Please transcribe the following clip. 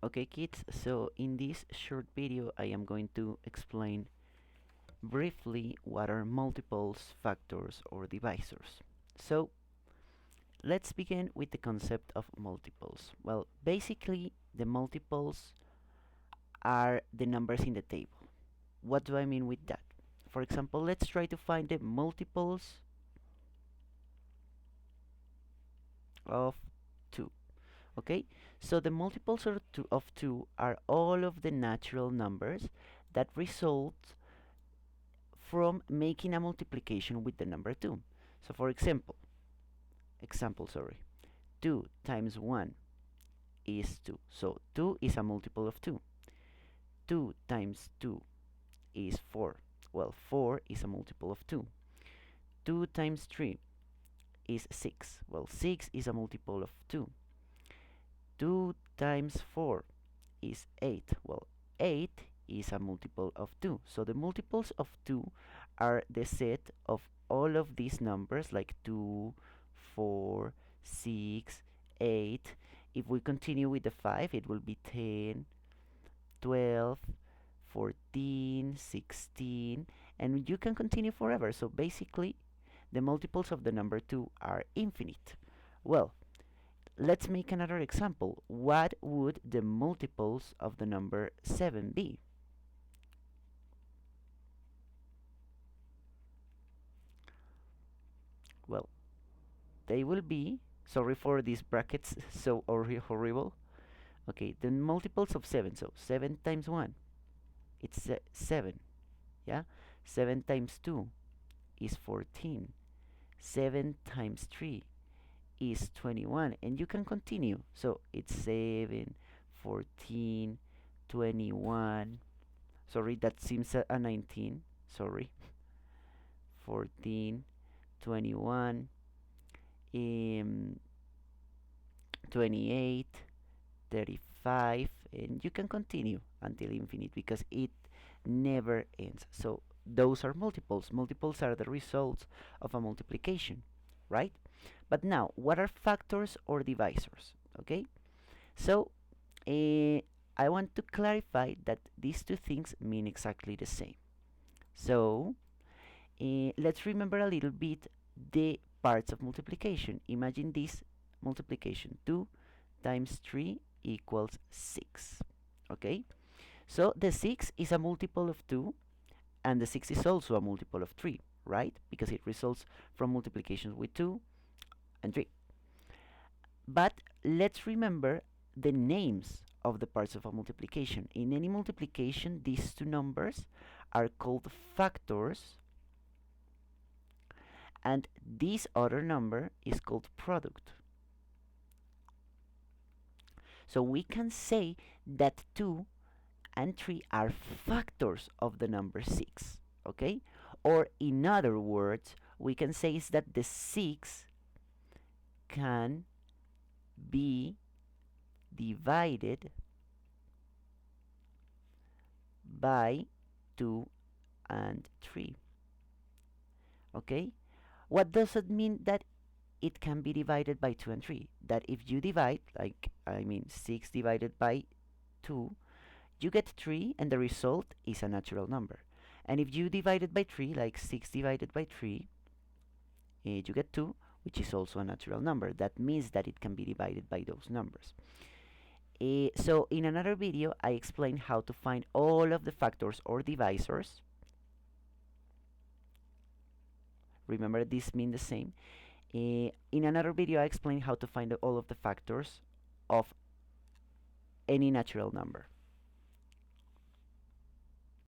Okay kids, so in this short video I am going to explain briefly what are multiples, factors or divisors. So let's begin with the concept of multiples. Well, basically the multiples are the numbers in the table. What do I mean with that? For example, let's try to find the multiples of 2. Okay, so the multiples of 2 are all of the natural numbers that result from making a multiplication with the number 2. So for example, 2 times 1 is 2. So 2 is a multiple of 2. 2 times 2 is 4. Well, 4 is a multiple of 2. 2 times 3 is 6. Well, 6 is a multiple of 2. 2 times 4 is 8. Well, 8 is a multiple of 2. So the multiples of 2 are the set of all of these numbers like 2, 4, 6, 8. If we continue with the 5, it will be 10, 12, 14, 16, and you can continue forever. So basically, the multiples of the number 2 are infinite. Well, let's make another example. What would the multiples of the number 7 be? Well, they will be, sorry for these brackets, so horrible. Okay, the multiples of 7, so 7 times 1, it's 7, yeah? 7 times 2 is 14. 7 times 3 is 21, and you can continue. So it's 7, 14, 21. Sorry, that seems a 19. Sorry. 14, 21, 28, 35, and you can continue until infinite because it never ends. So those are multiples. Multiples are the results of a multiplication, right? But now, what are factors or divisors? Okay, so I want to clarify that these two things mean exactly the same. So let's remember a little bit the parts of multiplication. Imagine this multiplication: 2 times 3 equals 6. Okay, so the 6 is a multiple of 2, and the 6 is also a multiple of 3, right? Because it results from multiplications with 2 and 3. But let's remember the names of the parts of a multiplication. In any multiplication, these two numbers are called factors, and this other number is called product. So we can say that 2 and 3 are factors of the number 6, okay? Or in other words, we can say is that the 6 can be divided by 2 and 3. Okay? What does it mean that it can be divided by 2 and 3? That if you divide, 6 divided by 2, you get 3 and the result is a natural number. And if you divide it by 3, like 6 divided by 3, you get 2, which is also a natural number. That means that it can be divided by those numbers. So in another video, I explained how to find all of the factors or divisors. Remember, these mean the same. In another video, I explained how to find all of the factors of any natural number.